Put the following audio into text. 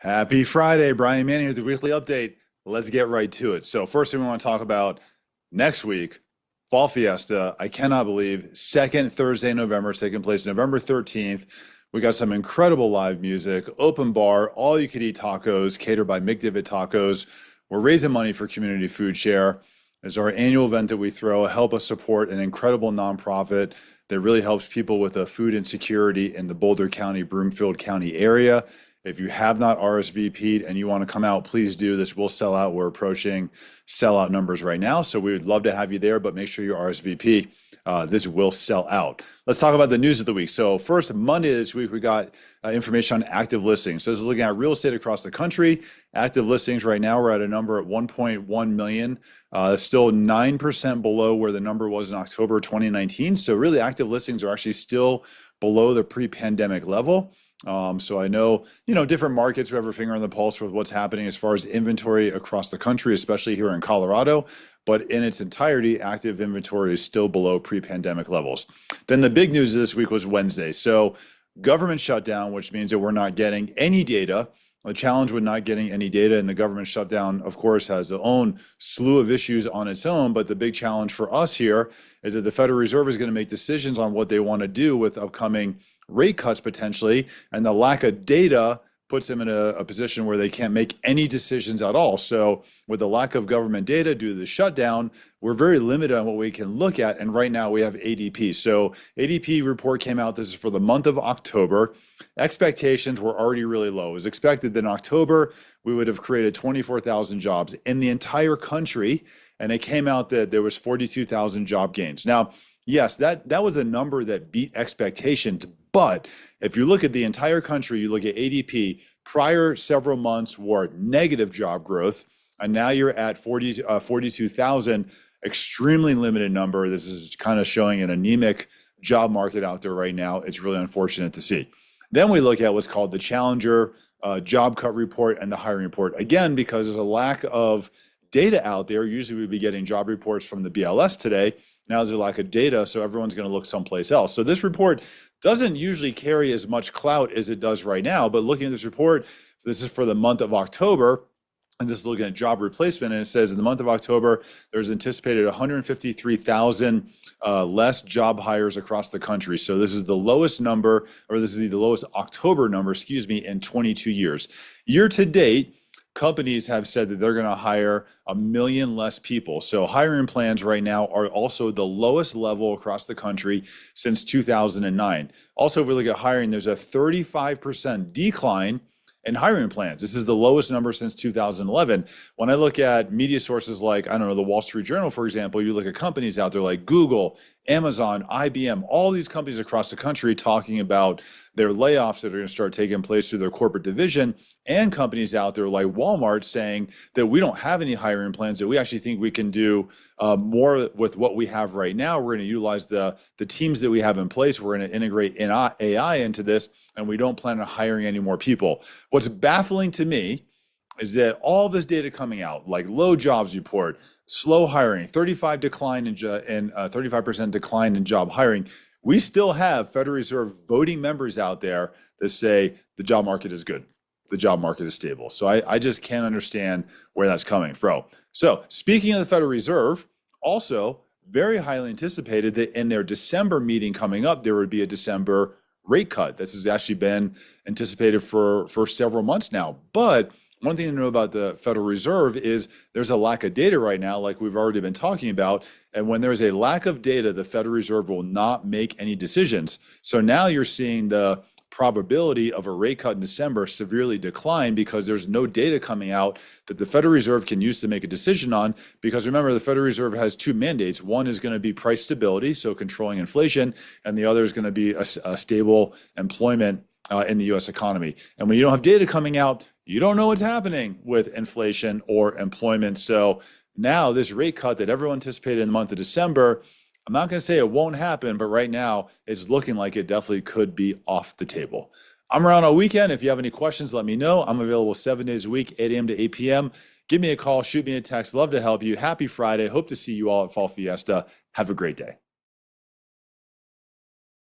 Happy Friday, Brian Manning with the weekly update. Let's get right to it. So first thing we want to talk about next week, Fall Fiesta. I cannot believe second Thursday in November is taking place November 13th. We got some incredible live music, open bar, all you could eat tacos catered by McDivitt Tacos. We're raising money for Community Food Share. It's our annual event that we throw, help us support an incredible nonprofit that really helps people with the food insecurity in the Boulder County, Broomfield County area. If you have not RSVP'd and you want to come out, please do. This will sell out. We're approaching sellout numbers right now, so we would love to have you there, but make sure you RSVP. This will sell out. Let's talk about the news of the week. So first, Monday this week, we got information on active listings. So this is looking at real estate across the country. Active listings right now, we're at a number at 1.1 million. Still 9% below where the number was in October 2019. So really active listings are actually still below the pre-pandemic level. So I know, different markets, we have our finger on the pulse with what's happening as far as inventory across the country, especially here in Colorado. But in its entirety, active inventory is still below pre-pandemic levels. Then the big news this week was Wednesday. So government shutdown, which means that we're not getting any data. The challenge with not getting any data and the government shutdown, of course, has its own slew of issues on its own. But the big challenge for us here is that the Federal Reserve is going to make decisions on what they want to do with upcoming rate cuts potentially. And the lack of data puts them in a position where they can't make any decisions at all. So with the lack of government data due to the shutdown, we're very limited on what we can look at. And right now we have ADP. So ADP report came out. This is for the month of October. Expectations were already really low. It was expected that in October, we would have created 24,000 jobs in the entire country. And it came out that there was 42,000 job gains. Now, yes, that was a number that beat expectations. But if you look at the entire country, you look at ADP, prior several months were negative job growth, and now you're at 42,000, extremely limited number. This is kind of showing an anemic job market out there right now. It's really unfortunate to see. Then we look at what's called the Challenger job cut report and the hiring report. Again, because there's a lack of data out there. Usually we'd be getting job reports from the BLS today. Now there's a lack of data, so everyone's going to look someplace else. So this report doesn't usually carry as much clout as it does right now, but looking at this report, this is for the month of October, and this is looking at job replacement, and it says in the month of October, there's anticipated 153,000 less job hires across the country. So this is the lowest number, or this is the lowest October number, in 22 years. Year to date, companies have said that they're going to hire 1 million less people. So hiring plans right now are also the lowest level across the country since 2009. Also, if we look at hiring, there's a 35% decline in hiring plans. This is the lowest number since 2011. When I look at media sources like, the Wall Street Journal, for example, you look at companies out there like Google, Amazon, IBM, all these companies across the country talking about their layoffs that are going to start taking place through their corporate division, and companies out there like Walmart saying that we don't have any hiring plans, that we actually think we can do more with what we have right now. We're going to utilize the teams that we have in place. We're going to integrate AI into this, and we don't plan on hiring any more people. What's baffling to me is that all this data coming out, like low jobs report, slow hiring, 35% decline in job hiring, we still have Federal Reserve voting members out there that say the job market is good, the job market is stable. So I just can't understand where that's coming from. So speaking of the Federal Reserve, also very highly anticipated that in their December meeting coming up, there would be a December rate cut. This has actually been anticipated for several months now. But one thing to know about the Federal Reserve is there's a lack of data right now, like we've already been talking about. And when there's a lack of data, the Federal Reserve will not make any decisions. So now you're seeing the probability of a rate cut in December severely decline because there's no data coming out that the Federal Reserve can use to make a decision on. Because remember, the Federal Reserve has two mandates. One is going to be price stability, so controlling inflation, and the other is going to be a stable employment in the U.S. economy. And when you don't have data coming out, you don't know what's happening with inflation or employment. So now this rate cut that everyone anticipated in the month of December, I'm not going to say it won't happen, but right now it's looking like it definitely could be off the table. I'm around all weekend. If you have any questions, let me know. I'm available 7 days a week, 8 a.m. to 8 p.m. Give me a call, shoot me a text. Love to help you. Happy Friday. Hope to see you all at Fall Fiesta. Have a great day.